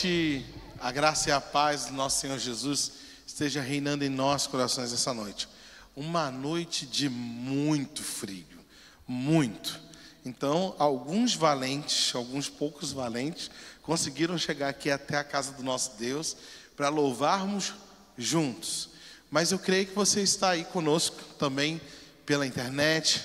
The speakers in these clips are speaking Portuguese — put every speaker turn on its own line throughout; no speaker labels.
noite, a graça e a paz do nosso Senhor Jesus esteja reinando em nossos corações essa noite. Uma noite de muito frio, muito. Então, alguns valentes, alguns poucos valentes, conseguiram chegar aqui até a casa do nosso Deus para louvarmos juntos. Mas eu creio que você está aí conosco também pela internet,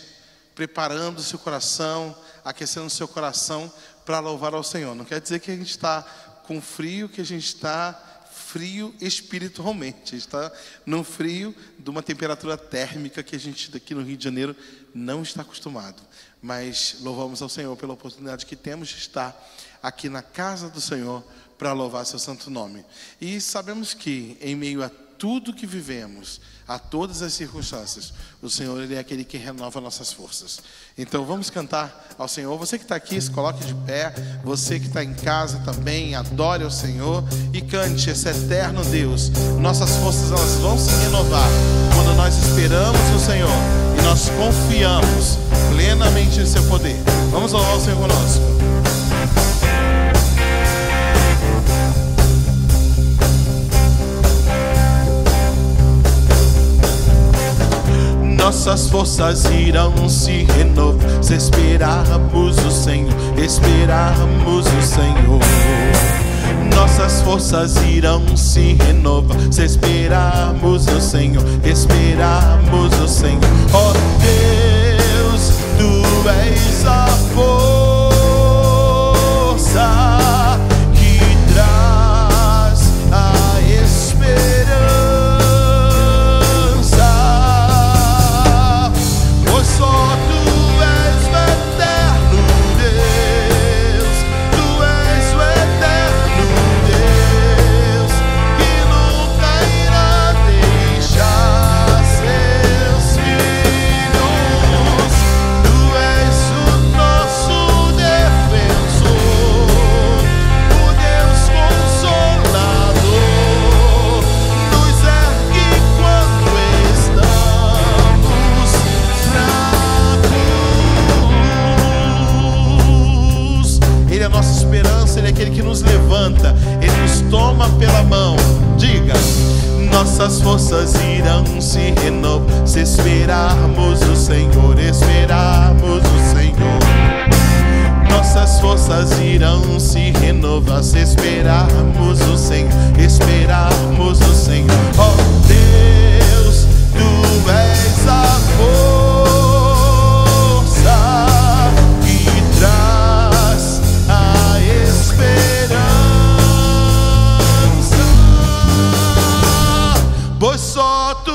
preparando o seu coração, aquecendo o seu coração para louvar ao Senhor. Não quer dizer que a gente está com frio, que a gente está frio espiritualmente. A gente está num frio de uma temperatura térmica que a gente daqui no Rio de Janeiro não está acostumado. Mas louvamos ao Senhor pela oportunidade que temos de estar aqui na casa do Senhor para louvar seu santo nome. E sabemos que em meio a tudo que vivemos, a todas as circunstâncias, o Senhor, Ele é aquele que renova nossas forças. Então vamos cantar ao Senhor. Você que está aqui, se coloque de pé. Você que está em casa também, adore ao Senhor e cante esse eterno Deus. Nossas forças, elas vão se renovar quando nós esperamos no Senhor e nós confiamos plenamente em seu poder. Vamos louvar o Senhor conosco. Nossas forças irão se renovar se esperarmos o Senhor, esperarmos o Senhor. Nossas forças irão se renovar se esperarmos o Senhor, esperarmos o Senhor. Ó Deus, Tu és a força que traz a esperança. Ele é aquele que nos levanta, Ele nos toma pela mão. Diga: nossas forças irão se renovar se esperarmos o Senhor, esperarmos o Senhor. Nossas forças irão se renovar se esperarmos o Senhor, esperarmos o Senhor. Ó Deus, Tu és a força que traz a esperança, pois só Tu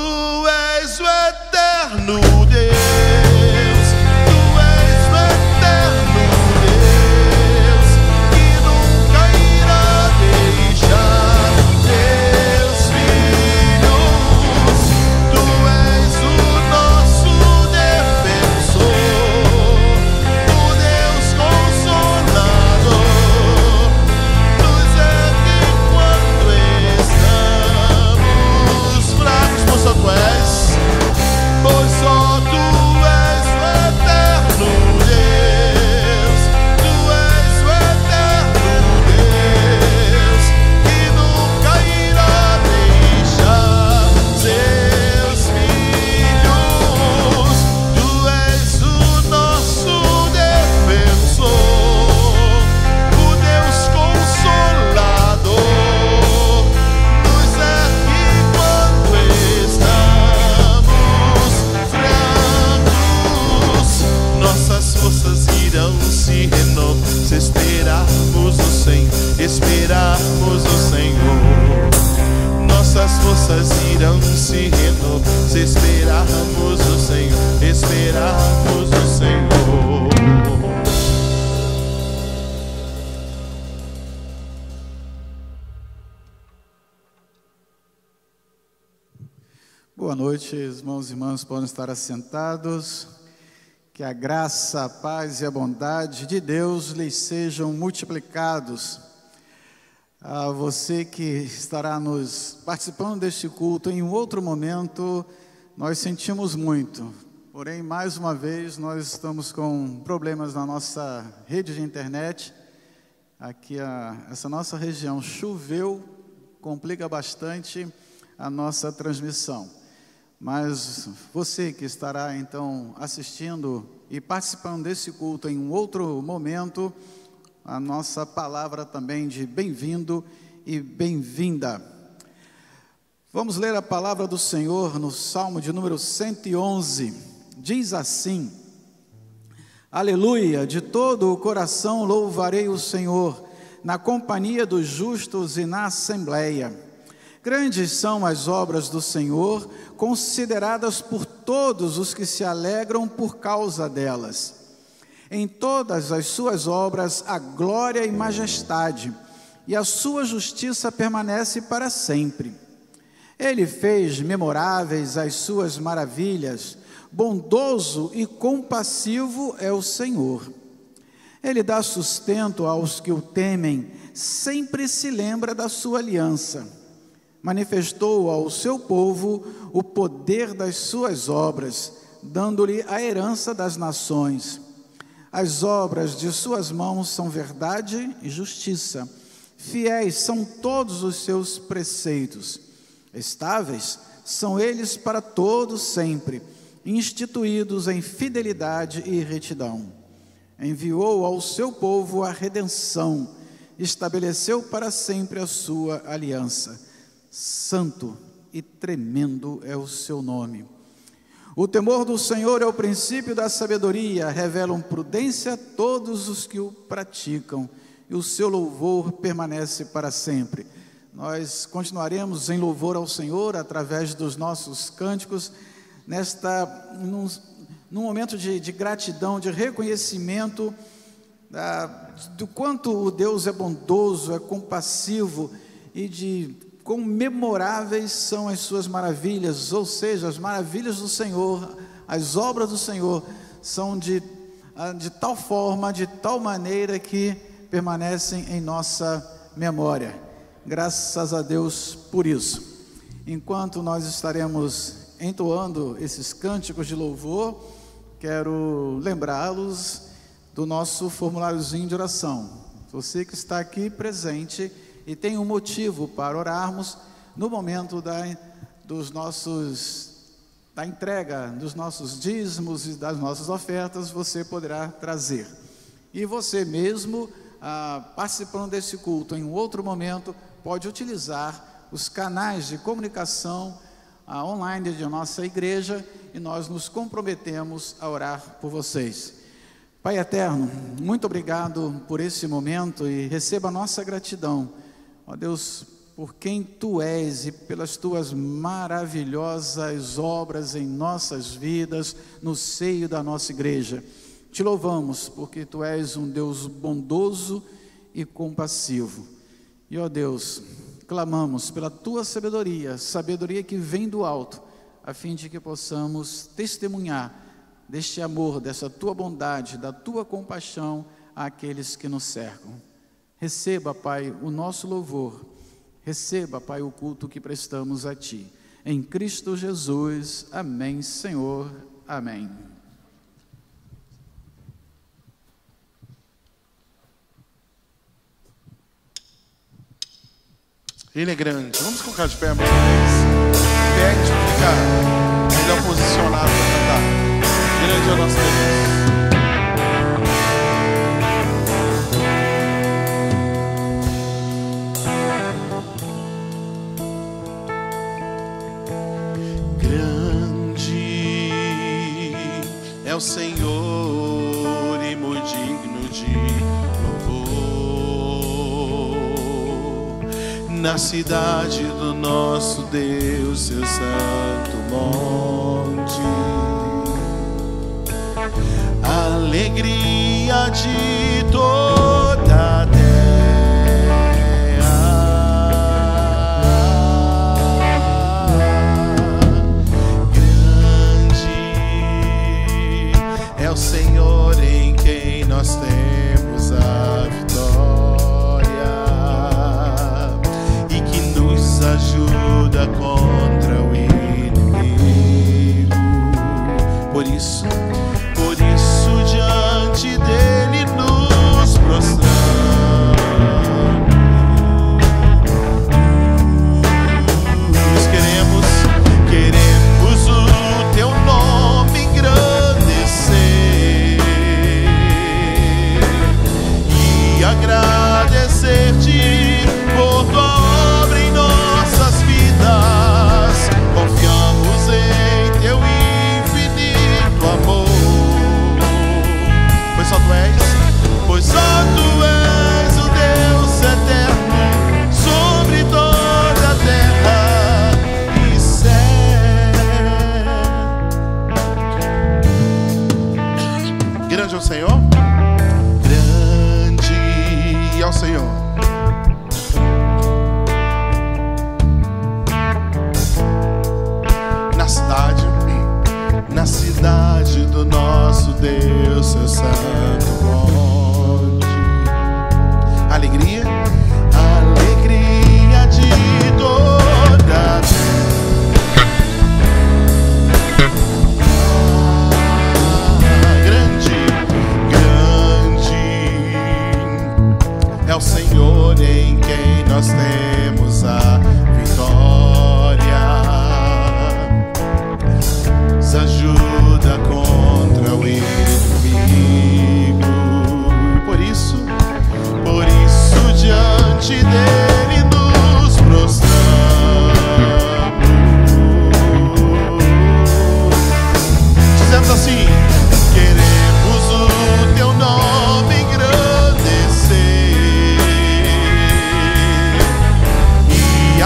és o eterno Deus, Tu és o eterno Deus, que nunca irá deixar Teus filhos. Tu és o nosso defensor, o Deus Consolador, nos ergue quando estamos fracos, pois só Tu és, pois só Tu és o eterno Deus, Tu és o eterno Deus, que nunca irá deixar Seus filhos. Tu és o nosso defensor, o Deus Consolador, nos ergue quando estamos fracos. Nossas forças irão se renovar se esperarmos o Senhor, esperarmos o Senhor. Nossas forças irão se renovar se esperarmos o Senhor, esperarmos o Senhor.
Boa noite, irmãos e irmãs, podem estar assentados. Que a graça, a paz e a bondade de Deus lhes sejam multiplicados. A você que estará nos participando deste culto em um outro momento, nós sentimos muito. Porém, mais uma vez, nós estamos com problemas na nossa rede de internet. aqui essa nossa região. Choveu, complica bastante a nossa transmissão. Mas você que estará então assistindo e participando desse culto em um outro momento, a nossa palavra também de bem-vindo e bem-vinda. Vamos ler a palavra do Senhor no Salmo de número 111. Diz assim: Aleluia, de todo o coração louvarei o Senhor, na companhia dos justos e na assembleia. Grandes são as obras do Senhor, consideradas por todos os que se alegram por causa delas. Em todas as suas obras há glória e majestade, e a sua justiça permanece para sempre. Ele fez memoráveis as suas maravilhas, bondoso e compassivo é o Senhor. Ele dá sustento aos que o temem, sempre se lembra da sua aliança. Manifestou ao seu povo o poder das suas obras, dando-lhe a herança das nações. As obras de suas mãos são verdade e justiça. Fiéis são todos os seus preceitos. Estáveis são eles para todo sempre, instituídos em fidelidade e retidão. Enviou ao seu povo a redenção, estabeleceu para sempre a sua aliança. Santo e tremendo é o seu nome. O temor do Senhor é o princípio da sabedoria, revelam prudência a todos os que o praticam, e o seu louvor permanece para sempre. Nós continuaremos em louvor ao Senhor através dos nossos cânticos, num momento de gratidão, de reconhecimento do quanto o Deus é bondoso, é compassivo e de quão memoráveis são as suas maravilhas, ou seja, as maravilhas do Senhor, as obras do Senhor são de tal forma, de tal maneira que permanecem em nossa memória. Graças a Deus por isso. Enquanto nós estaremos entoando esses cânticos de louvor, quero lembrá-los do nosso formuláriozinho de oração. Você que está aqui presente e tem um motivo para orarmos, no momento da entrega dos nossos dízimos e das nossas ofertas, você poderá trazer. E você mesmo, participando desse culto em um outro momento, pode utilizar os canais de comunicação online de nossa igreja, e nós nos comprometemos a orar por vocês. Pai eterno, muito obrigado por esse momento e receba a nossa gratidão, ó Deus, por quem Tu és e pelas Tuas maravilhosas obras em nossas vidas, no seio da nossa igreja. Te louvamos porque Tu és um Deus bondoso e compassivo. E, ó Deus, clamamos pela Tua sabedoria, sabedoria que vem do alto, a fim de que possamos testemunhar deste amor, dessa Tua bondade, da Tua compaixão àqueles que nos cercam. Receba, Pai, o nosso louvor. Receba, Pai, o culto que prestamos a Ti. Em Cristo Jesus. Amém, Senhor. Amém.
Ele é grande. Vamos colocar de pé mais uma vez. Pede para ficar melhor posicionado para cantar. Grande é o nosso Deus. É o Senhor e muito digno de louvor. Na cidade do nosso Deus, seu santo monte, alegria de toda a terra. O Senhor em quem nós temos a vitória e que nos ajuda contra o inimigo. Por isso diante dele nos prostramos.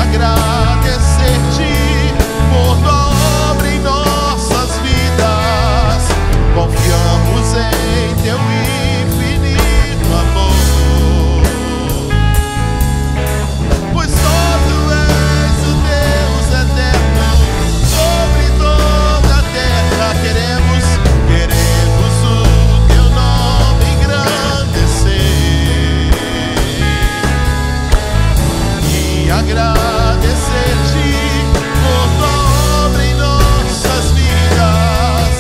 agradecer-te por tua obra em nossas vidas. Confiamos em teu infinito amor, pois só tu és o Deus eterno sobre toda a terra. Queremos o teu nome engrandecer e agradecer-te por tua obra em nossas vidas.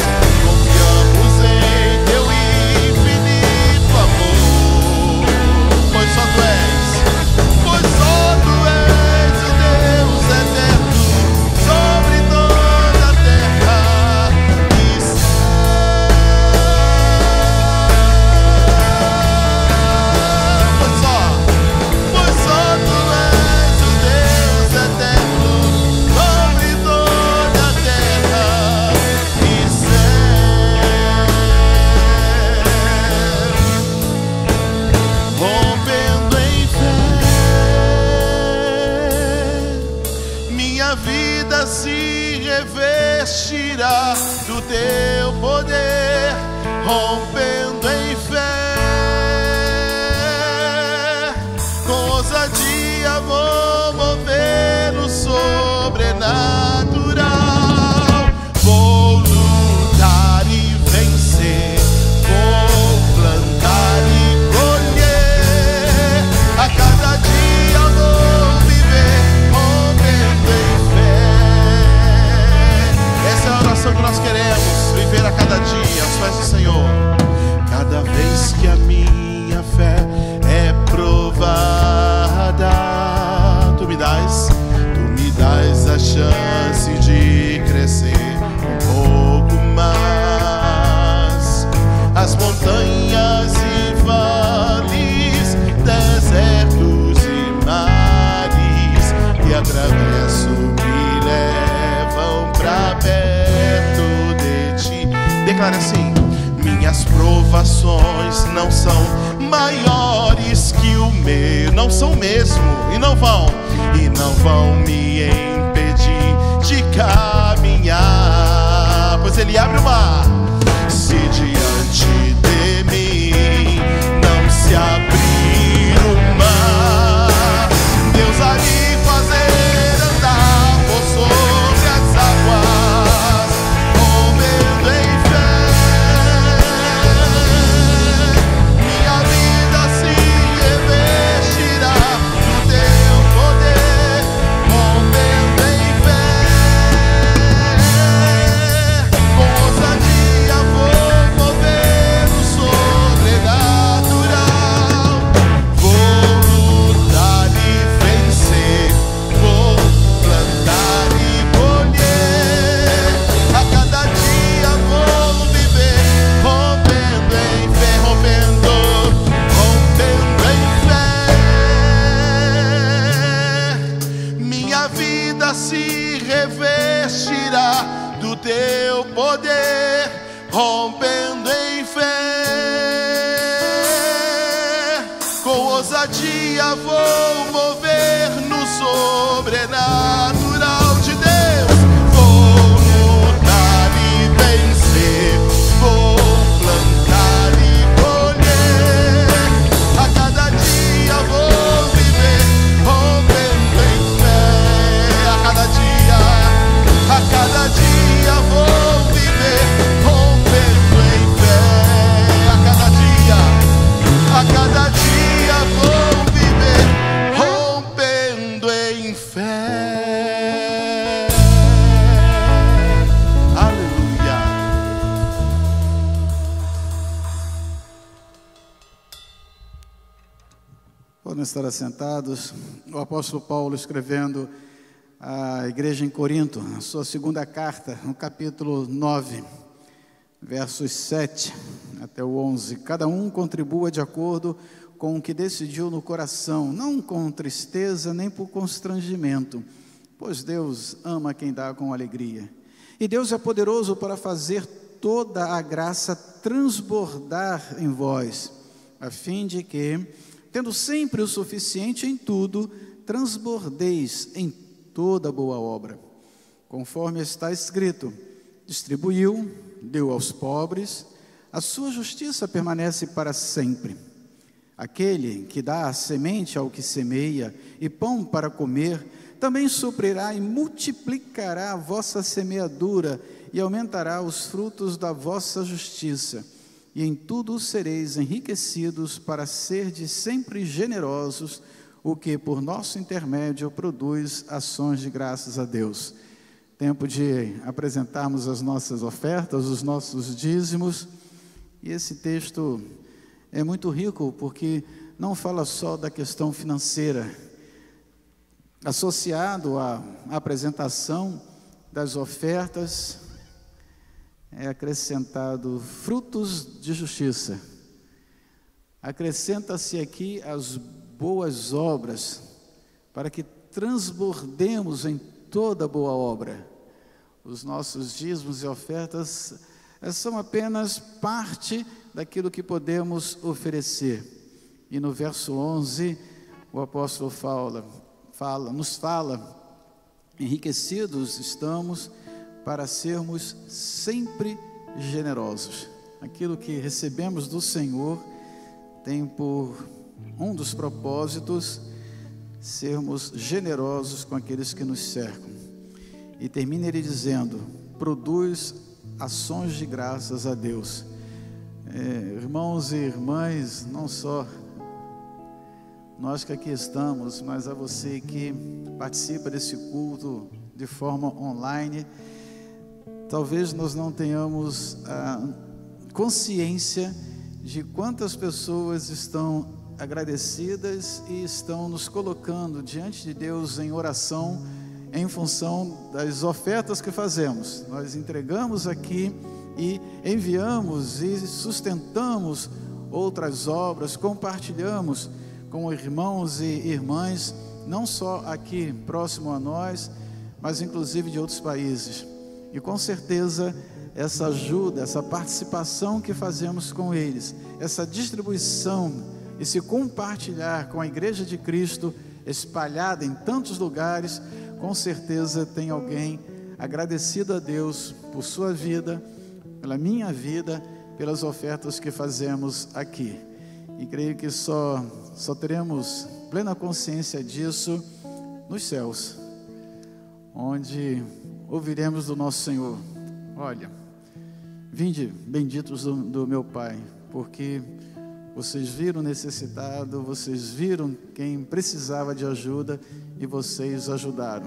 Confiamos em teu infinito amor, pois só tu és o Deus eterno sobre toda a terra e céu. Pois só tu és o Deus eterno sobre toda a terra e céu. Rompendo em fé, minha vida se revestirá do teu poder. Rompendo em fé, com ousadia vou mover no sobrenatural. Vou lutar e vencer, vou plantar e colher. A cada dia vou viver rompendo em fé. Essa é a oração que nós queremos, viver a cada dia aos pés do Senhor. Cada vez que a minha fé é provada, tu me dás a chance de crescer um pouco mais. As montanhas e vales, desertos e mares que atravesso me levam pra perto de ti. Declara assim: minhas provações não são maiores que o meu, não são mesmo, e não vão me impedir de caminhar, pois Ele abre o mar. Se diante de mim não se abrir o mar, Deus há de fazer andar por sobre as águas. Rompendo em fé, minha vida se revestirá do teu poder. Rompendo em fé, com ousadia vou mover o sobrenatural. Vou lutar e vencer, vou plantar e colher. A cada dia vou viver rompendo em fé, rompendo em fé. Minha vida se revestirá do teu poder, rompendo em fé. Com ousadia vou mover no sobrenatural de Deus. Vou lutar e vencer, vou plantar e colher. A cada dia vou viver rompendo em fé. A cada dia vou viver rompendo em fé. A cada dia vou viver rompendo em fé. Aleluia.
Podem estar assentados. O apóstolo Paulo escrevendo à igreja em Corinto, a sua segunda carta, no capítulo 9, versos 7 até o 11. Cada um contribua de acordo com o que decidiu no coração, não com tristeza nem por constrangimento, pois Deus ama quem dá com alegria. E Deus é poderoso para fazer toda a graça transbordar em vós, a fim de que, tendo sempre o suficiente em tudo, transbordeis em toda boa obra. Conforme está escrito, distribuiu, deu aos pobres, a sua justiça permanece para sempre. Aquele que dá semente ao que semeia e pão para comer, também suprirá e multiplicará a vossa semeadura e aumentará os frutos da vossa justiça. E em tudo sereis enriquecidos para serdes sempre generosos, o que por nosso intermédio produz ações de graças a Deus. Tempo de apresentarmos as nossas ofertas, os nossos dízimos. E esse texto é muito rico porque não fala só da questão financeira. Associado à apresentação das ofertas, é acrescentado frutos de justiça. Acrescenta-se aqui as boas obras, para que transbordemos em toda boa obra. Os nossos dízimos e ofertas são apenas parte daquilo que podemos oferecer. E no verso 11, o apóstolo nos fala, enriquecidos estamos para sermos sempre generosos. Aquilo que recebemos do Senhor tem por um dos propósitos sermos generosos com aqueles que nos cercam. E termina ele dizendo, produz ações de graças a Deus. Irmãos e irmãs, não só nós que aqui estamos, mas a você que participa desse culto de forma online, talvez nós não tenhamos a consciência de quantas pessoas estão agradecidas e estão nos colocando diante de Deus em oração, em função das ofertas que fazemos. Nós entregamos aqui e enviamos e sustentamos outras obras, compartilhamos com irmãos e irmãs, não só aqui próximo a nós, mas inclusive de outros países. E com certeza essa ajuda, essa participação que fazemos com eles, essa distribuição, esse compartilhar com a Igreja de Cristo espalhada em tantos lugares, com certeza tem alguém agradecido a Deus por sua vida, pela minha vida, pelas ofertas que fazemos aqui. E creio que só teremos plena consciência disso nos céus, onde ouviremos do nosso Senhor: olha, vinde benditos do meu Pai, porque vocês viram o necessitado, vocês viram quem precisava de ajuda e vocês ajudaram.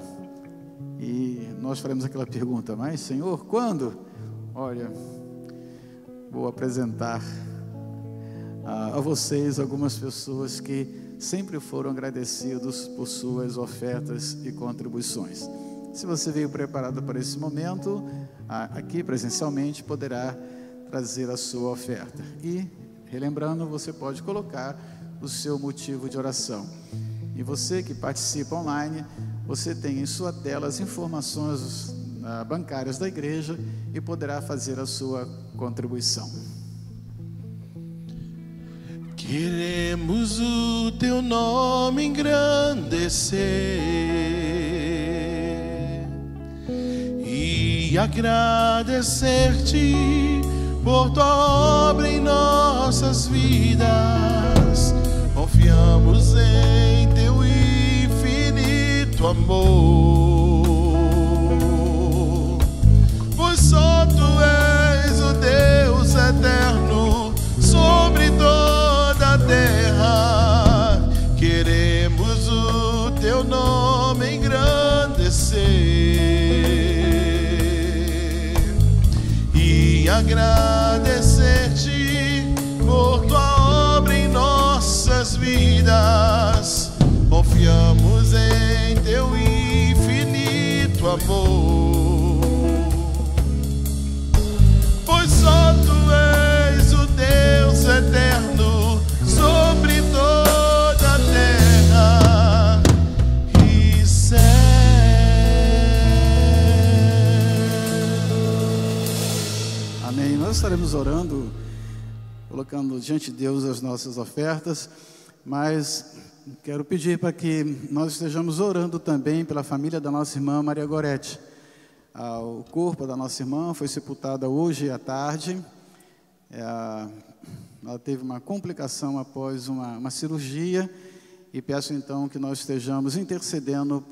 E nós faremos aquela pergunta: mas Senhor, quando? Olha, vou apresentar a vocês algumas pessoas que sempre foram agradecidos por suas ofertas e contribuições. Se você veio preparado para esse momento, aqui presencialmente, poderá trazer a sua oferta. E, relembrando, você pode colocar o seu motivo de oração. E você que participa online, você tem em sua tela as informações bancárias da igreja e poderá fazer a sua contribuição.
Queremos o teu nome engrandecer e agradecer-te por tua obra em nossas vidas. Confiamos em teu infinito amor, pois só tu és o Deus eterno sobre toda a terra. Queremos o teu nome engrandecer e agradecer-te por tua obra em nossas vidas. Confiamos em teu infinito amor, pois só tu és o Deus eterno sobre toda a terra e céu.
Amém. Nós estaremos orando, colocando diante de Deus as nossas ofertas, mas quero pedir para que nós estejamos orando também pela família da nossa irmã Maria Gorete. O corpo da nossa irmã foi sepultado hoje à tarde. Ela teve uma complicação após uma cirurgia, e peço então que nós estejamos intercedendo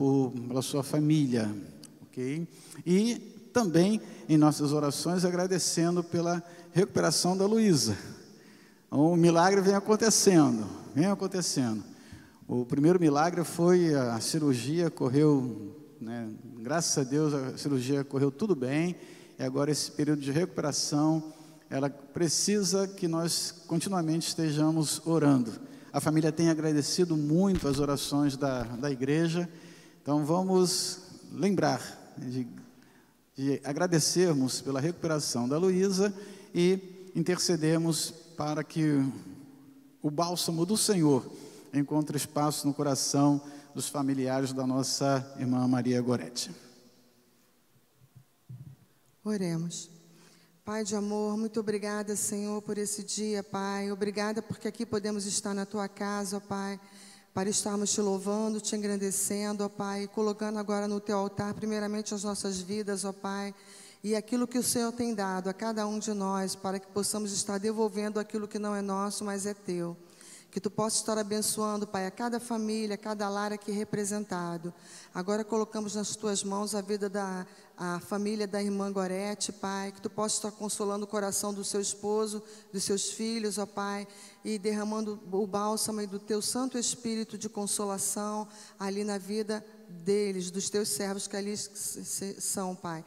pela sua família, ok? E também em nossas orações agradecendo pela recuperação da Luísa. O milagre vem acontecendo. O primeiro milagre foi a cirurgia, correu, né, graças a Deus a cirurgia correu tudo bem, e agora esse período de recuperação, ela precisa que nós continuamente estejamos orando. A família tem agradecido muito as orações da igreja, então vamos lembrar de agradecermos pela recuperação da Luísa e intercedermos para que o bálsamo do Senhor encontre espaço no coração dos familiares da nossa irmã Maria Gorete.
Oremos. Pai de amor, muito obrigada, Senhor, por esse dia, Pai. Obrigada porque aqui podemos estar na Tua casa, ó Pai, para estarmos Te louvando, Te engrandecendo, ó Pai, colocando agora no Teu altar, primeiramente, as nossas vidas, ó Pai, e aquilo que o Senhor tem dado a cada um de nós, para que possamos estar devolvendo aquilo que não é nosso, mas é Teu. Que Tu possa estar abençoando, Pai, a cada família, a cada lar aqui representado. Agora colocamos nas Tuas mãos a vida a família da irmã Gorete, Pai, que Tu possa estar consolando o coração do seu esposo, dos seus filhos, ó Pai, e derramando o bálsamo e do Teu Santo Espírito de consolação ali na vida deles, dos Teus servos que ali são, Pai.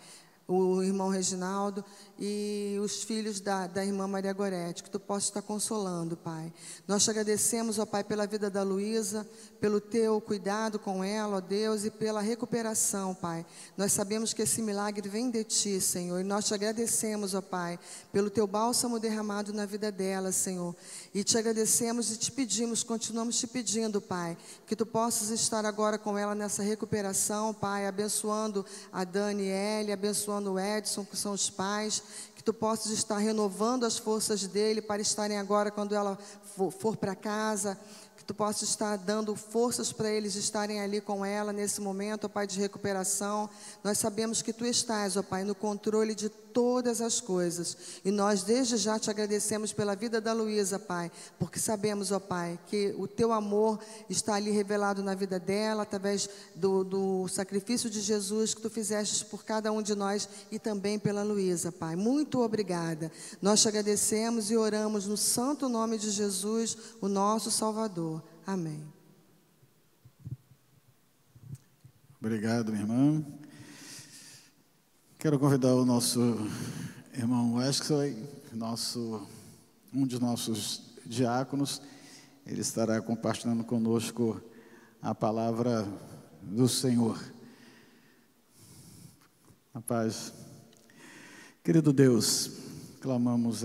O irmão Reginaldo e os filhos da irmã Maria Gorete, que Tu possa estar consolando, Pai. Nós Te agradecemos, ó Pai, pela vida da Luísa, pelo Teu cuidado com ela, ó Deus, e pela recuperação, Pai. Nós sabemos que esse milagre vem de Ti, Senhor, e nós Te agradecemos, ó Pai, pelo Teu bálsamo derramado na vida dela, Senhor. E Te agradecemos e Te pedimos, continuamos Te pedindo, Pai, que Tu possas estar agora com ela nessa recuperação, Pai, abençoando a Daniele, abençoando o Edson, que são os pais, que Tu possas estar renovando as forças dele para estarem agora, quando ela for para casa, que Tu possas estar dando forças para eles estarem ali com ela nesse momento, ó Pai, de recuperação. Nós sabemos que Tu estás, ó Pai, no controle de todas as coisas, e nós desde já Te agradecemos pela vida da Luísa, Pai, porque sabemos, ó Pai, que o Teu amor está ali revelado na vida dela, através do sacrifício de Jesus que Tu fizeste por cada um de nós, e também pela Luísa, Pai. Muito obrigada. Nós Te agradecemos e oramos no santo nome de Jesus, o nosso Salvador. Amém.
Obrigado, minha irmã. Quero convidar o nosso irmão Wesley, um dos nossos diáconos. Ele estará compartilhando conosco a palavra do Senhor. A paz. Querido Deus, clamamos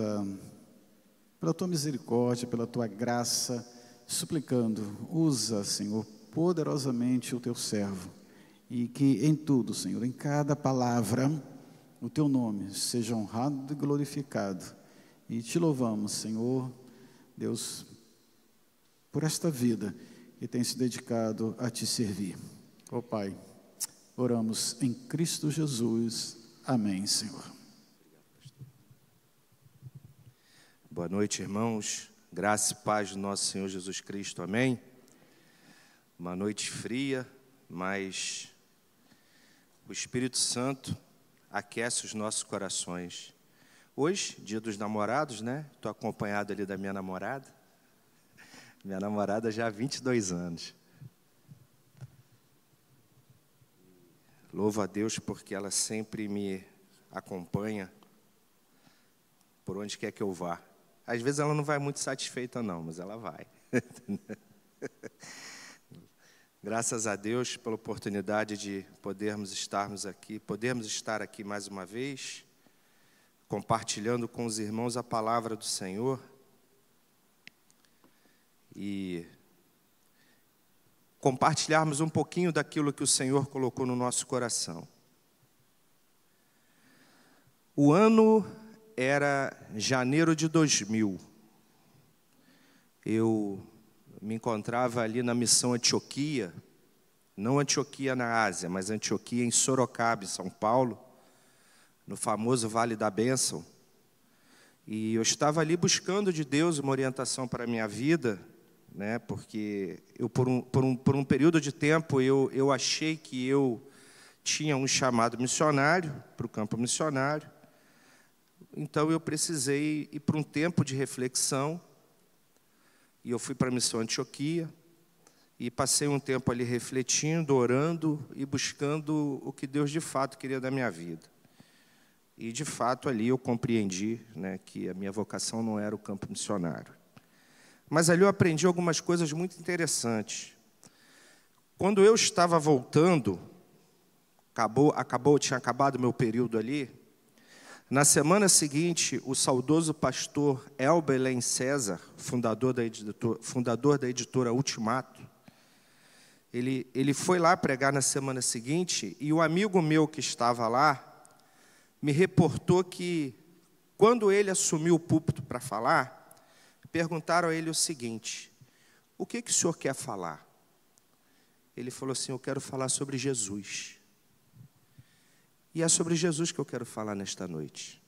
pela Tua misericórdia, pela Tua graça, suplicando, usa, Senhor, poderosamente o Teu servo, e que em tudo, Senhor, em cada palavra, o Teu nome seja honrado e glorificado. E Te louvamos, Senhor, Deus, por esta vida que tem se dedicado a Te servir. Ó Pai, oramos em Cristo Jesus. Amém, Senhor.
Boa noite, irmãos. Graça e paz do nosso Senhor Jesus Cristo. Amém. Uma noite fria, mas o Espírito Santo aquece os nossos corações. Hoje, dia dos namorados, né? Estou acompanhado ali da minha namorada. Minha namorada já há 22 anos. Louvo a Deus porque ela sempre me acompanha por onde quer que eu vá. Às vezes ela não vai muito satisfeita não, mas ela vai. Graças a Deus pela oportunidade de podermos estar aqui mais uma vez, compartilhando com os irmãos a palavra do Senhor e compartilharmos um pouquinho daquilo que o Senhor colocou no nosso coração. O ano era janeiro de 2000. me encontrava ali na missão Antioquia, não Antioquia na Ásia, mas Antioquia em Sorocaba, em São Paulo, no famoso Vale da Bênção. E eu estava ali buscando de Deus uma orientação para a minha vida, né, porque eu, por um período de tempo eu achei que eu tinha um chamado missionário, para o campo missionário. Então eu precisei ir para um tempo de reflexão, e eu fui para a missão Antioquia, e passei um tempo ali refletindo, orando e buscando o que Deus de fato queria da minha vida. E de fato ali eu compreendi, né, que a minha vocação não era o campo missionário. Mas ali eu aprendi algumas coisas muito interessantes. Quando eu estava voltando, tinha acabado o meu período ali, na semana seguinte, o saudoso pastor Elber Len César, fundador da editora Ultimato, ele foi lá pregar na semana seguinte, e o amigo meu que estava lá me reportou que, quando ele assumiu o púlpito para falar, perguntaram a ele o seguinte: o que o senhor quer falar? Ele falou assim: eu quero falar sobre Jesus. E é sobre Jesus que eu quero falar nesta noite.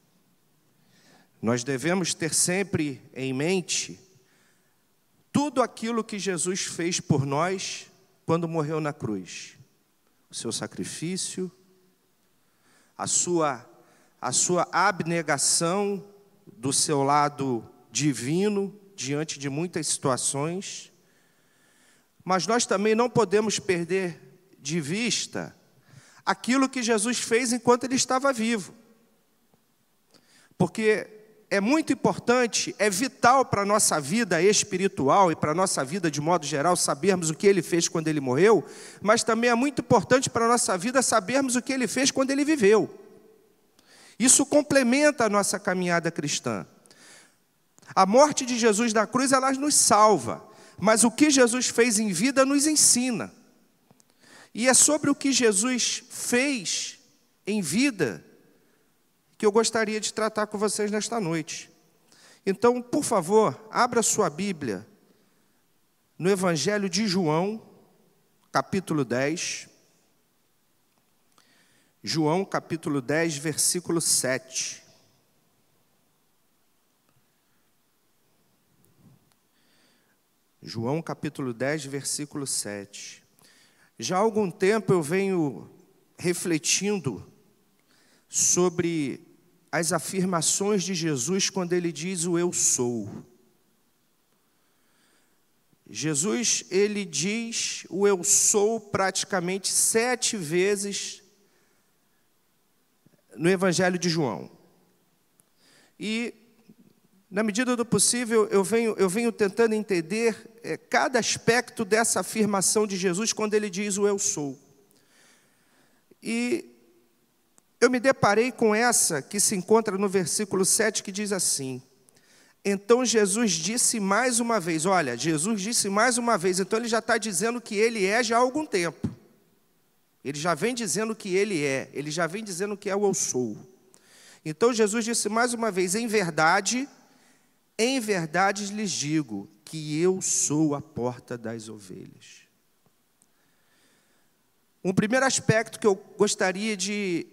Nós devemos ter sempre em mente tudo aquilo que Jesus fez por nós quando morreu na cruz. O seu sacrifício, a sua abnegação do seu lado divino diante de muitas situações. Mas nós também não podemos perder de vista aquilo que Jesus fez enquanto ele estava vivo. Porque é muito importante, é vital para a nossa vida espiritual e para a nossa vida de modo geral sabermos o que ele fez quando ele morreu, mas também é muito importante para a nossa vida sabermos o que ele fez quando ele viveu. Isso complementa a nossa caminhada cristã. A morte de Jesus na cruz, ela nos salva, mas o que Jesus fez em vida nos ensina. E é sobre o que Jesus fez em vida que eu gostaria de tratar com vocês nesta noite. Então, por favor, abra sua Bíblia no Evangelho de João, capítulo 10. João, capítulo 10, versículo 7. João, capítulo 10, versículo 7. Já há algum tempo eu venho refletindo sobre as afirmações de Jesus quando ele diz o eu sou. Jesus, ele diz o eu sou praticamente 7 vezes no Evangelho de João. E, na medida do possível, eu venho tentando entender cada aspecto dessa afirmação de Jesus quando ele diz o eu sou. E eu me deparei com essa que se encontra no versículo 7, que diz assim: então Jesus disse mais uma vez. Olha, Jesus disse mais uma vez, então ele já está dizendo que ele é já há algum tempo. Ele já vem dizendo que ele é, ele já vem dizendo que é o eu sou. Então Jesus disse mais uma vez: em verdade lhes digo que eu sou a porta das ovelhas. Um primeiro aspecto que eu gostaria de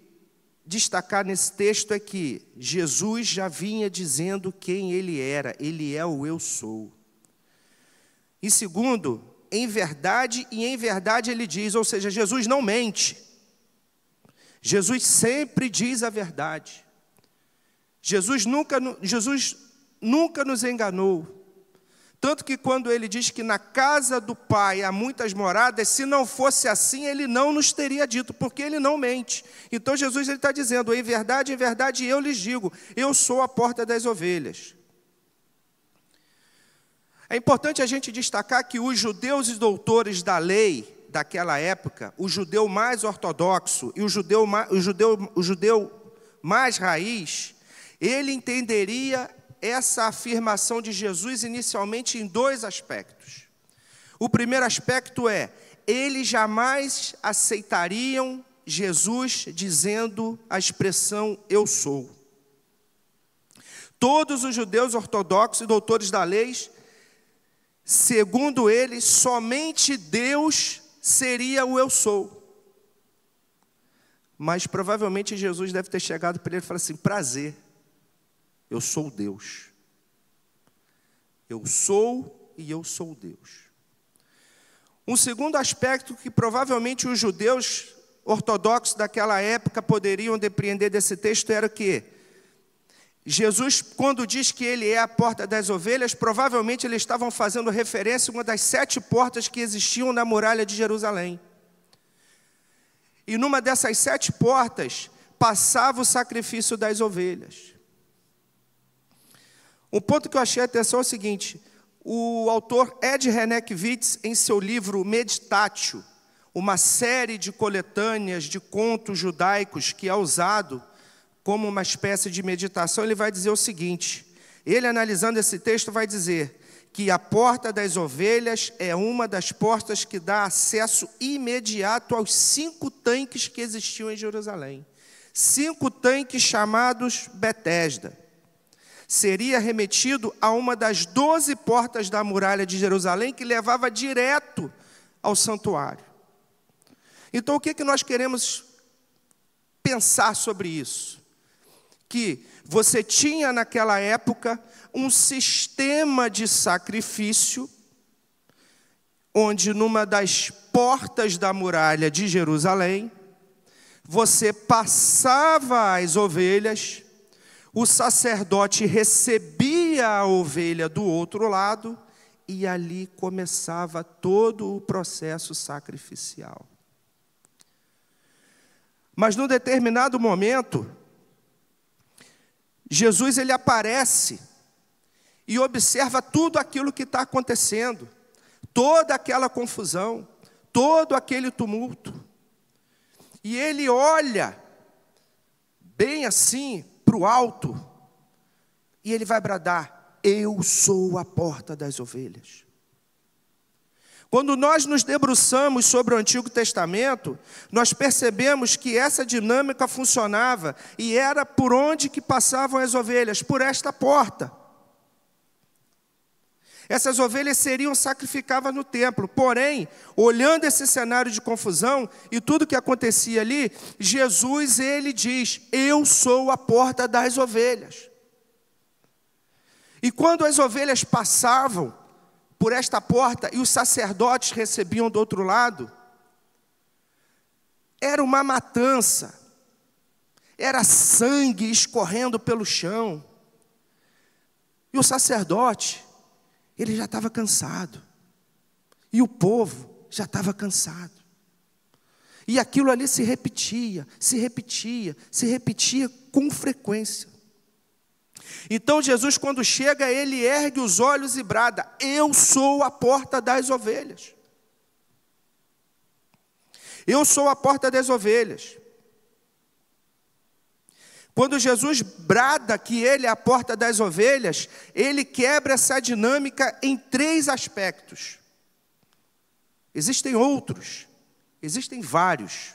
destacar nesse texto é que Jesus já vinha dizendo quem ele era, ele é o eu sou. E segundo, em verdade e em verdade ele diz, ou seja, Jesus não mente. Jesus sempre diz a verdade. Jesus nunca nos enganou. Tanto que quando ele diz que na casa do Pai há muitas moradas, se não fosse assim, ele não nos teria dito, porque ele não mente. Então Jesus está dizendo, em verdade eu lhes digo, eu sou a porta das ovelhas. É importante a gente destacar que os judeus e doutores da lei daquela época, o judeu mais ortodoxo e o judeu mais raiz, ele entenderia essa afirmação de Jesus inicialmente em 2 aspectos. O primeiro aspecto é, eles jamais aceitariam Jesus dizendo a expressão eu sou. Todos os judeus ortodoxos e doutores da lei, segundo ele, somente Deus seria o eu sou. Mas provavelmente Jesus deve ter chegado para ele e falado assim: prazer, eu sou Deus. Eu sou e eu sou Deus. Um segundo aspecto que provavelmente os judeus ortodoxos daquela época poderiam depreender desse texto era o quê? Jesus, quando diz que ele é a porta das ovelhas, provavelmente eles estavam fazendo referência a uma das 7 portas que existiam na muralha de Jerusalém. E numa dessas 7 portas passava o sacrifício das ovelhas. Um ponto que eu achei atenção é o seguinte: o autor Ed Renekiewicz, em seu livro Meditatio, uma série de coletâneas de contos judaicos que é usado como uma espécie de meditação, ele vai dizer o seguinte: ele, analisando esse texto, vai dizer que a porta das ovelhas é uma das portas que dá acesso imediato aos 5 tanques que existiam em Jerusalém. 5 tanques chamados Betesda. Seria remetido a uma das 12 portas da muralha de Jerusalém que levava direto ao santuário. Então, o que nós queremos pensar sobre isso? Que você tinha naquela época um sistema de sacrifício, onde numa das portas da muralha de Jerusalém, você passava as ovelhas, o sacerdote recebia a ovelha do outro lado, e ali começava todo o processo sacrificial. Mas num determinado momento, Jesus ele aparece e observa tudo aquilo que está acontecendo, toda aquela confusão, todo aquele tumulto. E ele olha bem assim para o alto e ele vai bradar: eu sou a porta das ovelhas. Quando nós nos debruçamos sobre o Antigo Testamento, nós percebemos que essa dinâmica funcionava e era por onde que passavam as ovelhas, por esta porta. Essas ovelhas seriam sacrificadas no templo. Porém, olhando esse cenário de confusão e tudo que acontecia ali, Jesus, ele diz: eu sou a porta das ovelhas. E quando as ovelhas passavam por esta porta e os sacerdotes recebiam do outro lado, era uma matança, era sangue escorrendo pelo chão. E o sacerdote, ele já estava cansado. E o povo já estava cansado. E aquilo ali se repetia com frequência. Então Jesus, quando chega, ele ergue os olhos e brada: eu sou a porta das ovelhas. Eu sou a porta das ovelhas. Quando Jesus brada que ele é a porta das ovelhas, ele quebra essa dinâmica em 3 aspectos. Existem outros, existem vários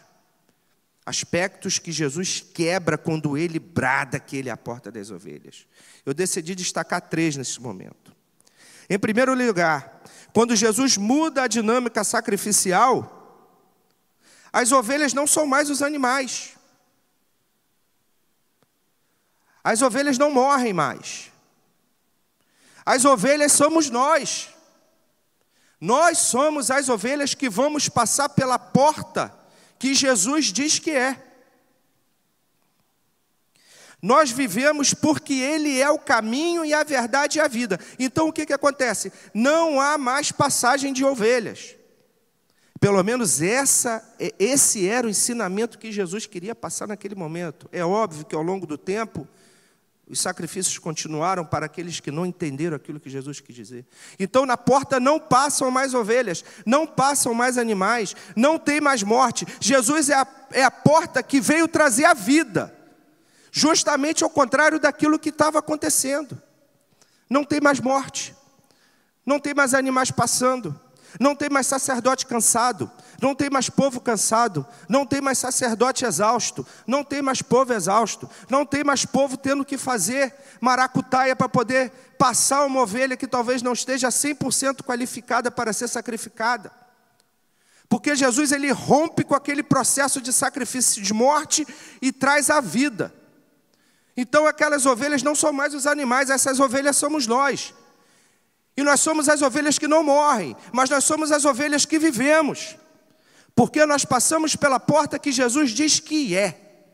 aspectos que Jesus quebra quando ele brada que ele é a porta das ovelhas. Eu decidi destacar 3 nesse momento. Em primeiro lugar, quando Jesus muda a dinâmica sacrificial, as ovelhas não são mais os animais. As ovelhas não morrem mais. As ovelhas somos nós. Nós somos as ovelhas que vamos passar pela porta que Jesus diz que é. Nós vivemos porque Ele é o caminho e a verdade e a vida. Então o que acontece? Não há mais passagem de ovelhas. Pelo menos esse era o ensinamento que Jesus queria passar naquele momento. É óbvio que ao longo do tempo, os sacrifícios continuaram para aqueles que não entenderam aquilo que Jesus quis dizer. Então na porta não passam mais ovelhas, não passam mais animais, não tem mais morte. Jesus é a porta que veio trazer a vida. Justamente ao contrário daquilo que estava acontecendo. Não tem mais morte, não tem mais animais passando, Não tem mais sacerdote cansado, não tem mais povo cansado, não tem mais sacerdote exausto, não tem mais povo exausto, não tem mais povo tendo que fazer maracutaia para poder passar uma ovelha que talvez não esteja 100% qualificada para ser sacrificada. Porque Jesus, ele rompe com aquele processo de sacrifício de morte e traz a vida. Então aquelas ovelhas não são mais os animais, essas ovelhas somos nós. E nós somos as ovelhas que não morrem, mas nós somos as ovelhas que vivemos. Porque nós passamos pela porta que Jesus diz que é.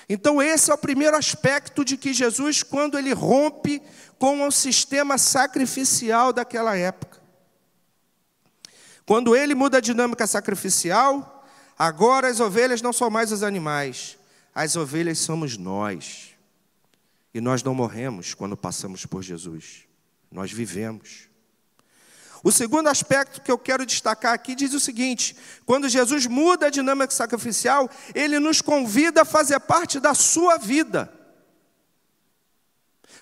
Então esse é o primeiro aspecto de que Jesus, quando ele rompe com o sistema sacrificial daquela época. Quando ele muda a dinâmica sacrificial, agora as ovelhas não são mais os animais, as ovelhas somos nós. E nós não morremos quando passamos por Jesus, nós vivemos. O segundo aspecto que eu quero destacar aqui diz o seguinte: quando Jesus muda a dinâmica sacrificial, ele nos convida a fazer parte da sua vida.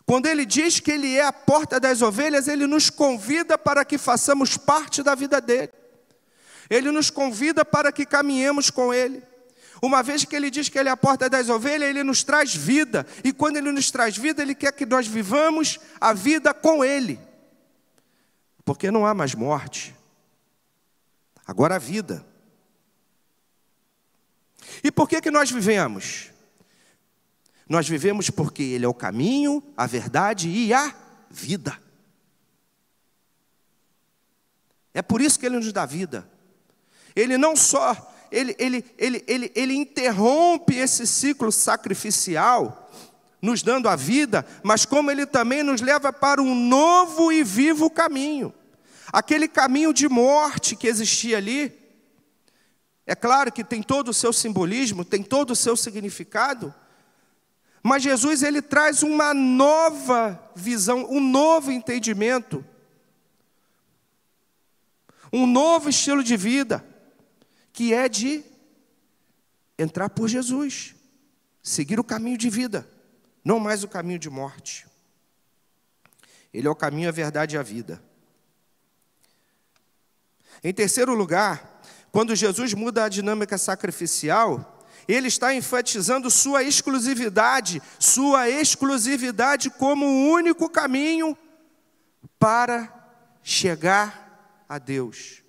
Quando ele diz que ele é a porta das ovelhas, ele nos convida para que façamos parte da vida dele. Ele nos convida para que caminhemos com ele. Uma vez que ele diz que ele é a porta das ovelhas, ele nos traz vida. E quando ele nos traz vida, ele quer que nós vivamos a vida com ele. Porque não há mais morte. Agora há vida. E por que nós vivemos? Nós vivemos porque ele é o caminho, a verdade e a vida. É por isso que ele nos dá vida. Ele não só, ele interrompe esse ciclo sacrificial, nos dando a vida, mas como ele também nos leva para um novo e vivo caminho. Aquele caminho de morte que existia ali, é claro que tem todo o seu simbolismo, tem todo o seu significado, mas Jesus, ele traz uma nova visão, um novo entendimento, um novo estilo de vida, que é de entrar por Jesus, seguir o caminho de vida, não mais o caminho de morte. Ele é o caminho, a verdade e a vida. Em terceiro lugar, quando Jesus muda a dinâmica sacrificial, ele está enfatizando sua exclusividade como o único caminho para chegar a Deus.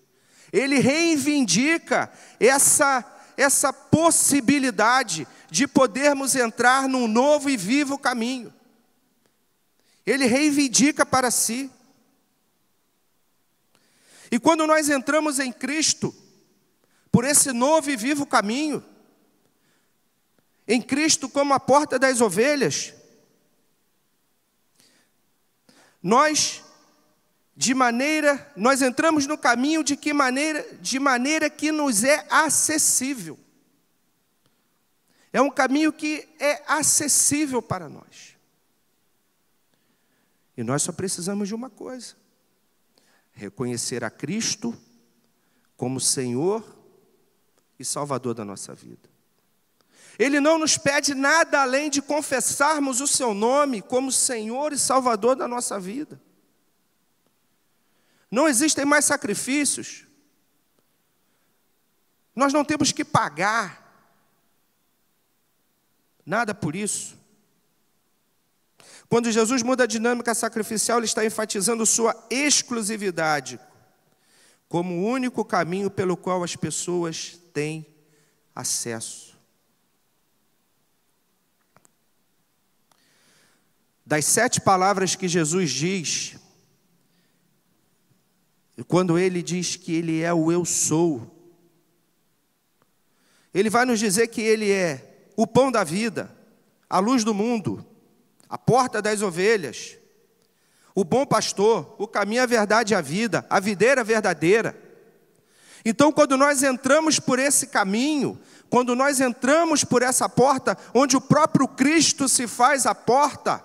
Ele reivindica essa possibilidade de podermos entrar num novo e vivo caminho. Ele reivindica para si. E quando nós entramos em Cristo, por esse novo e vivo caminho, em Cristo como a porta das ovelhas, nós entramos no caminho de maneira que nos é acessível. É um caminho que é acessível para nós. E nós só precisamos de uma coisa: reconhecer a Cristo como Senhor e Salvador da nossa vida. Ele não nos pede nada além de confessarmos o seu nome como Senhor e Salvador da nossa vida. Não existem mais sacrifícios. Nós não temos que pagar nada por isso. Quando Jesus muda a dinâmica sacrificial, ele está enfatizando sua exclusividade como o único caminho pelo qual as pessoas têm acesso. Das 7 palavras que Jesus diz, quando ele diz que ele é o eu sou, ele vai nos dizer que ele é o pão da vida, a luz do mundo, a porta das ovelhas, o bom pastor, o caminho, a verdade e a vida, a videira verdadeira. Então, quando nós entramos por esse caminho, quando nós entramos por essa porta, onde o próprio Cristo se faz a porta,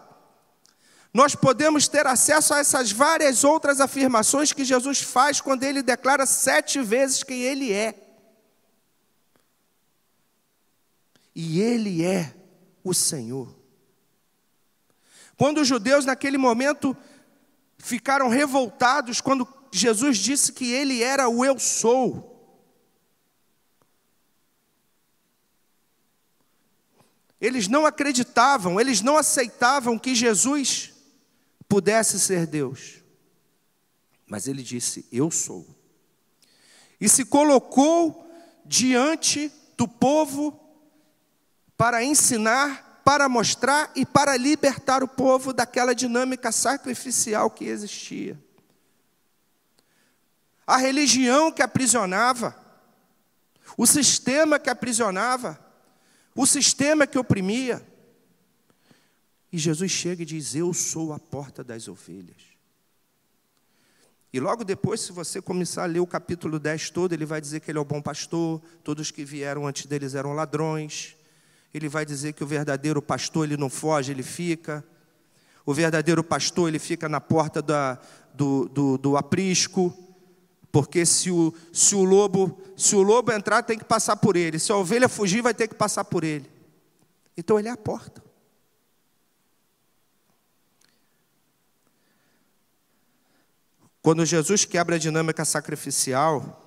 nós podemos ter acesso a essas várias outras afirmações que Jesus faz quando ele declara 7 vezes quem ele é. E ele é o Senhor. Quando os judeus naquele momento ficaram revoltados, quando Jesus disse que ele era o eu sou. Eles não acreditavam, eles não aceitavam que Jesus pudesse ser Deus. Mas ele disse, eu sou. E se colocou diante do povo para ensinar, para mostrar e para libertar o povo daquela dinâmica sacrificial que existia. A religião que aprisionava, o sistema que aprisionava, o sistema que oprimia. E Jesus chega e diz, eu sou a porta das ovelhas. E logo depois, se você começar a ler o capítulo 10 todo, ele vai dizer que ele é o bom pastor, todos que vieram antes deles eram ladrões. Ele vai dizer que o verdadeiro pastor, ele não foge, ele fica. O verdadeiro pastor, ele fica na porta do aprisco, porque se o lobo entrar, tem que passar por ele. Se a ovelha fugir, vai ter que passar por ele. Então ele é a porta. Quando Jesus quebra a dinâmica sacrificial,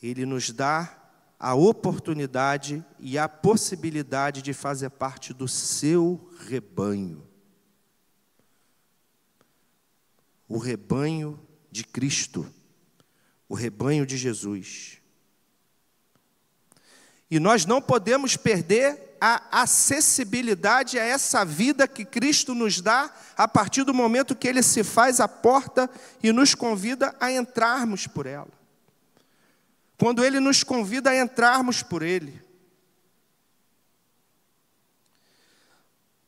ele nos dá a oportunidade e a possibilidade de fazer parte do seu rebanho. O rebanho de Cristo, o rebanho de Jesus. E nós não podemos perder a acessibilidade a essa vida que Cristo nos dá a partir do momento que Ele se faz a porta e nos convida a entrarmos por ela. Quando Ele nos convida a entrarmos por Ele.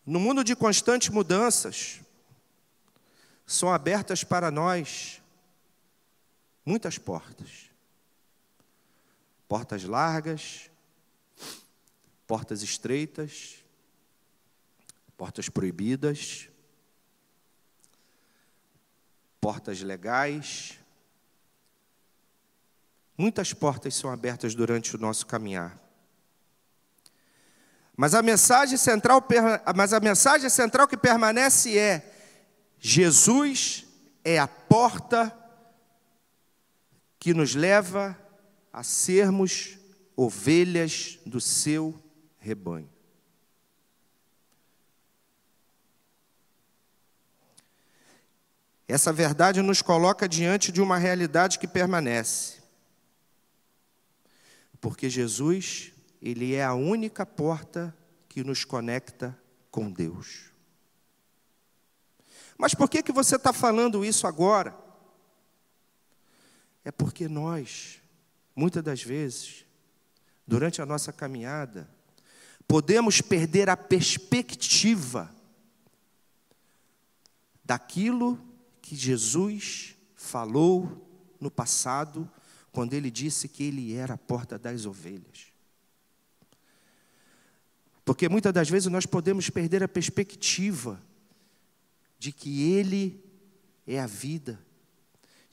No mundo de constantes mudanças, são abertas para nós muitas portas. Portas largas, portas estreitas, portas proibidas, portas legais. Muitas portas são abertas durante o nosso caminhar. Mas a mensagem central que permanece é: Jesus é a porta que nos leva a sermos ovelhas do seu rebanho. Essa verdade nos coloca diante de uma realidade que permanece. Porque Jesus, Ele é a única porta que nos conecta com Deus. Mas por que você está falando isso agora? É porque nós, muitas das vezes, durante a nossa caminhada, podemos perder a perspectiva daquilo que Jesus falou no passado, quando Ele disse que Ele era a porta das ovelhas. Porque muitas das vezes nós podemos perder a perspectiva de que Ele é a vida,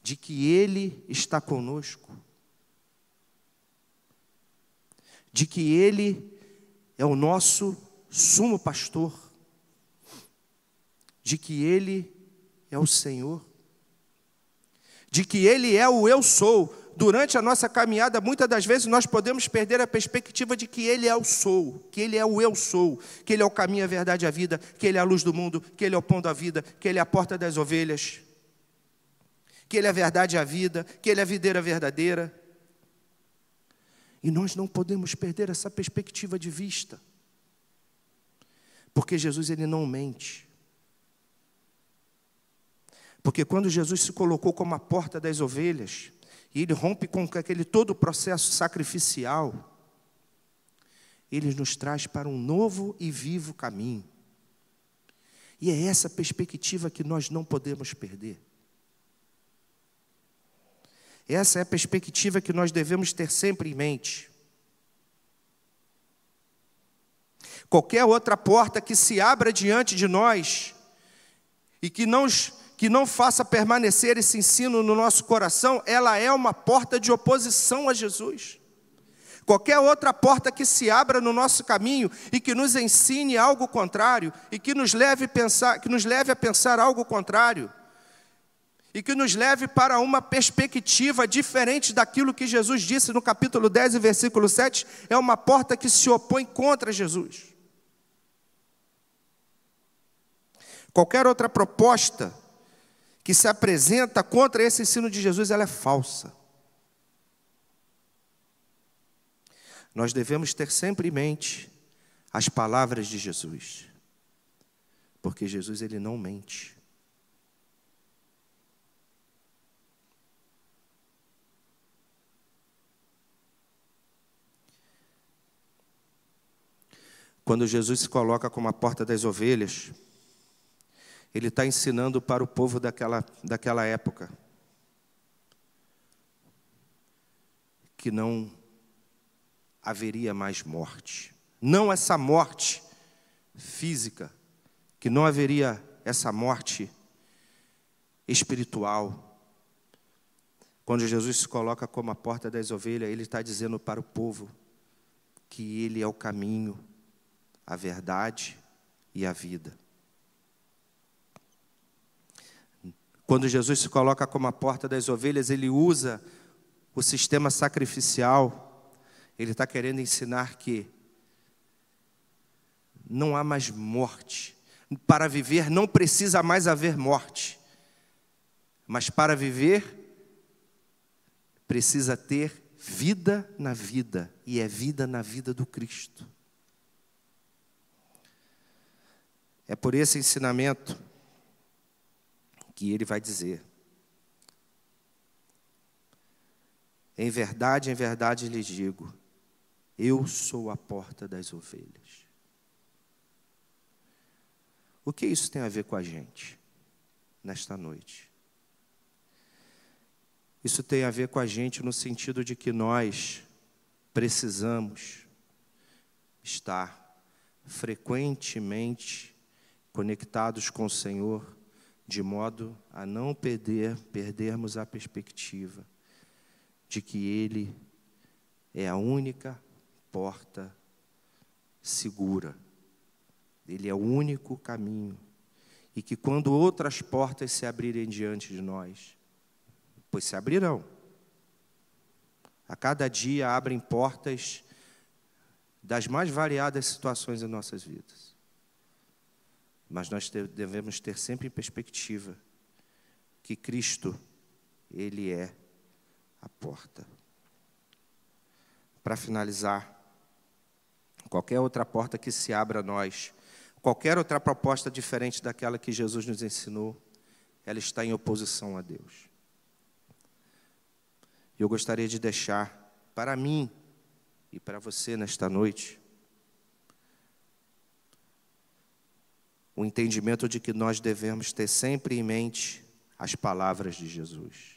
de que Ele está conosco, de que Ele é o nosso sumo pastor, de que Ele é o Senhor, de que Ele é o eu sou. Durante a nossa caminhada, muitas das vezes nós podemos perder a perspectiva de que Ele é o sou, que Ele é o eu sou, que Ele é o caminho, a verdade e a vida, que Ele é a luz do mundo, que Ele é o pão da vida, que Ele é a porta das ovelhas, que Ele é a verdade e a vida, que Ele é a videira verdadeira. E nós não podemos perder essa perspectiva de vista, porque Jesus, Ele não mente. Porque quando Jesus se colocou como a porta das ovelhas, e Ele rompe com aquele todo o processo sacrificial, Ele nos traz para um novo e vivo caminho. E é essa perspectiva que nós não podemos perder. Essa é a perspectiva que nós devemos ter sempre em mente. Qualquer outra porta que se abra diante de nós e que não faça permanecer esse ensino no nosso coração, ela é uma porta de oposição a Jesus. Qualquer outra porta que se abra no nosso caminho e que nos ensine algo contrário, e que nos leve a pensar algo contrário, e que nos leve para uma perspectiva diferente daquilo que Jesus disse no capítulo 10 e versículo 7, é uma porta que se opõe contra Jesus. Qualquer outra proposta que se apresenta contra esse ensino de Jesus, ela é falsa. Nós devemos ter sempre em mente as palavras de Jesus, porque Jesus, ele não mente. Quando Jesus se coloca como a porta das ovelhas, ele está ensinando para o povo daquela época que não haveria mais morte. Não essa morte física, que não haveria essa morte espiritual. Quando Jesus se coloca como a porta das ovelhas, ele está dizendo para o povo que ele é o caminho, a verdade e a vida. Quando Jesus se coloca como a porta das ovelhas, ele usa o sistema sacrificial. Ele está querendo ensinar que não há mais morte. Para viver não precisa mais haver morte. Mas para viver, precisa ter vida na vida. E é vida na vida do Cristo. É por esse ensinamento que ele vai dizer: em verdade lhes digo, eu sou a porta das ovelhas. O que isso tem a ver com a gente nesta noite? Isso tem a ver com a gente no sentido de que nós precisamos estar frequentemente conectados com o Senhor, de modo a não perdermos a perspectiva de que Ele é a única porta segura. Ele é o único caminho. E que quando outras portas se abrirem diante de nós, pois se abrirão. A cada dia abrem portas das mais variadas situações em nossas vidas. Mas nós devemos ter sempre em perspectiva que Cristo, Ele é a porta. Para finalizar, qualquer outra porta que se abra a nós, qualquer outra proposta diferente daquela que Jesus nos ensinou, ela está em oposição a Deus. Eu gostaria de deixar para mim e para você nesta noite o entendimento de que nós devemos ter sempre em mente as palavras de Jesus.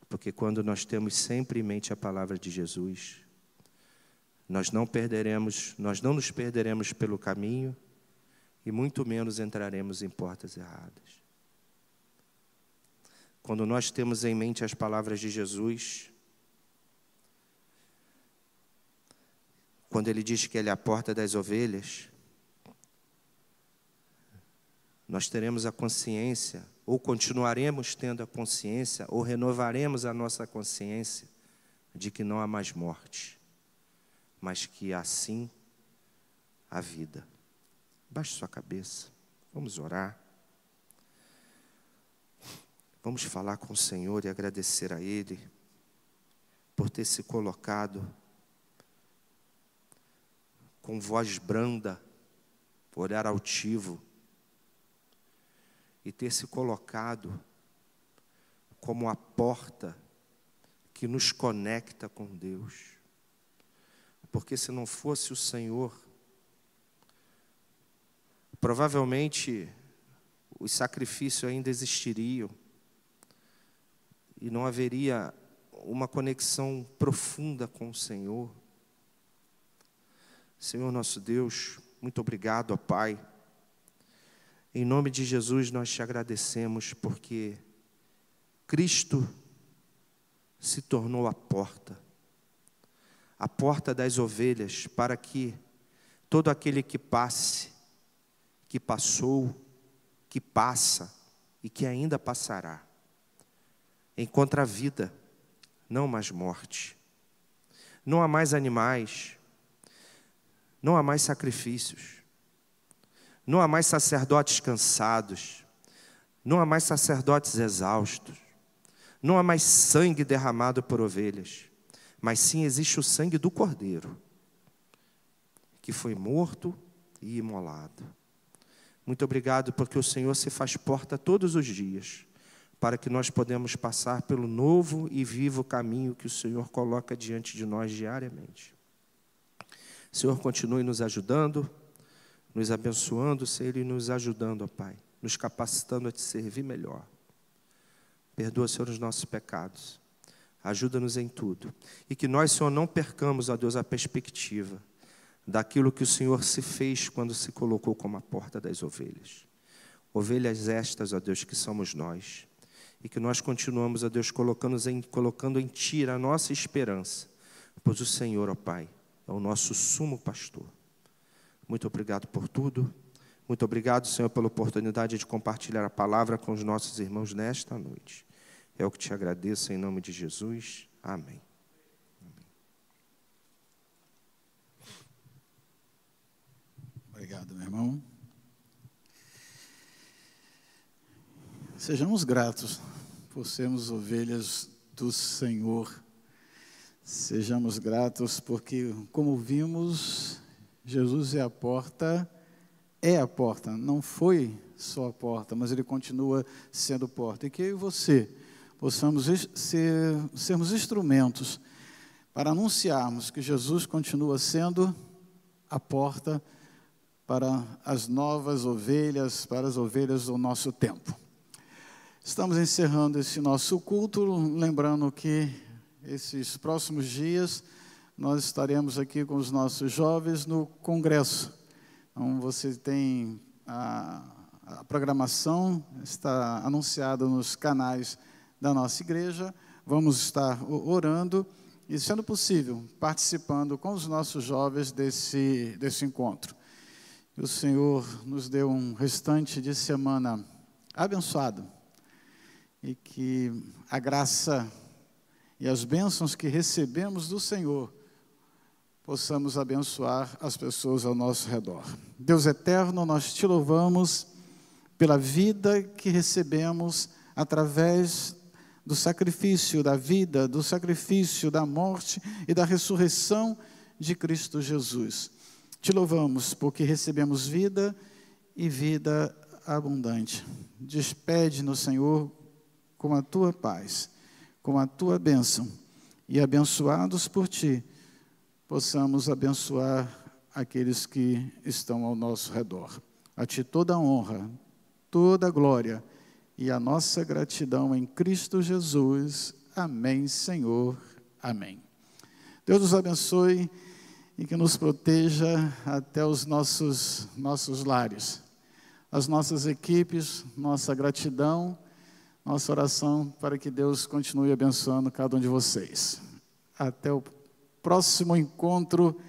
Porque quando nós temos sempre em mente a palavra de Jesus, nós não nos perderemos pelo caminho e muito menos entraremos em portas erradas. Quando nós temos em mente as palavras de Jesus, quando Ele diz que Ele é a porta das ovelhas, nós teremos a consciência, ou continuaremos tendo a consciência, ou renovaremos a nossa consciência de que não há mais morte, mas que assim a vida. Baixe sua cabeça, vamos orar. Vamos falar com o Senhor e agradecer a Ele por ter se colocado com voz branda, olhar altivo, e ter se colocado como a porta que nos conecta com Deus. Porque se não fosse o Senhor, provavelmente os sacrifícios ainda existiriam e não haveria uma conexão profunda com o Senhor. Senhor nosso Deus, muito obrigado, ó Pai. Em nome de Jesus nós te agradecemos porque Cristo se tornou a porta das ovelhas, para que todo aquele que passe, que passou, que passa e que ainda passará, encontra a vida, não mais morte. Não há mais animais, não há mais sacrifícios, não há mais sacerdotes cansados, não há mais sacerdotes exaustos, não há mais sangue derramado por ovelhas, mas sim existe o sangue do Cordeiro, que foi morto e imolado. Muito obrigado, porque o Senhor se faz porta todos os dias, para que nós podemos passar pelo novo e vivo caminho que o Senhor coloca diante de nós diariamente. Senhor, continue nos ajudando, nos abençoando, Senhor, e nos ajudando, ó Pai, nos capacitando a te servir melhor. Perdoa, Senhor, os nossos pecados. Ajuda-nos em tudo. E que nós, Senhor, não percamos, ó Deus, a perspectiva daquilo que o Senhor se fez quando se colocou como a porta das ovelhas. Ovelhas estas, ó Deus, que somos nós. E que nós continuamos, ó Deus, colocando em Ti a nossa esperança. Pois o Senhor, ó Pai, é o nosso sumo pastor. Muito obrigado por tudo. Muito obrigado, Senhor, pela oportunidade de compartilhar a palavra com os nossos irmãos nesta noite. É o que te agradeço em nome de Jesus. Amém.
Obrigado, meu irmão. Sejamos gratos por sermos ovelhas do Senhor. Sejamos gratos porque, como vimos, Jesus é a porta, não foi só a porta, mas Ele continua sendo porta. E que eu e você possamos sermos instrumentos para anunciarmos que Jesus continua sendo a porta para as novas ovelhas, para as ovelhas do nosso tempo. Estamos encerrando esse nosso culto, lembrando que esses próximos dias nós estaremos aqui com os nossos jovens no congresso. Então, você tem a programação, está anunciada nos canais da nossa igreja. Vamos estar orando e, sendo possível, participando com os nossos jovens desse encontro. Que o Senhor nos dê um restante de semana abençoado e que a graça e as bênçãos que recebemos do Senhor possamos abençoar as pessoas ao nosso redor. Deus eterno, nós te louvamos pela vida que recebemos através do sacrifício da vida, do sacrifício da morte e da ressurreição de Cristo Jesus. Te louvamos porque recebemos vida e vida abundante. Despede-nos, Senhor, com a tua paz, com a tua bênção, e abençoados por ti, possamos abençoar aqueles que estão ao nosso redor. A ti toda a honra, toda a glória e a nossa gratidão em Cristo Jesus. Amém, Senhor. Amém. Deus nos abençoe e que nos proteja até os nossos lares. As nossas equipes, nossa gratidão, nossa oração para que Deus continue abençoando cada um de vocês. Até o próximo encontro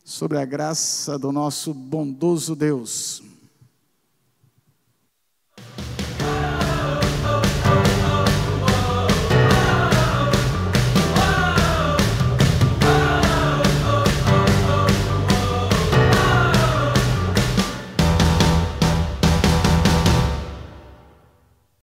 sobre a graça do nosso bondoso Deus.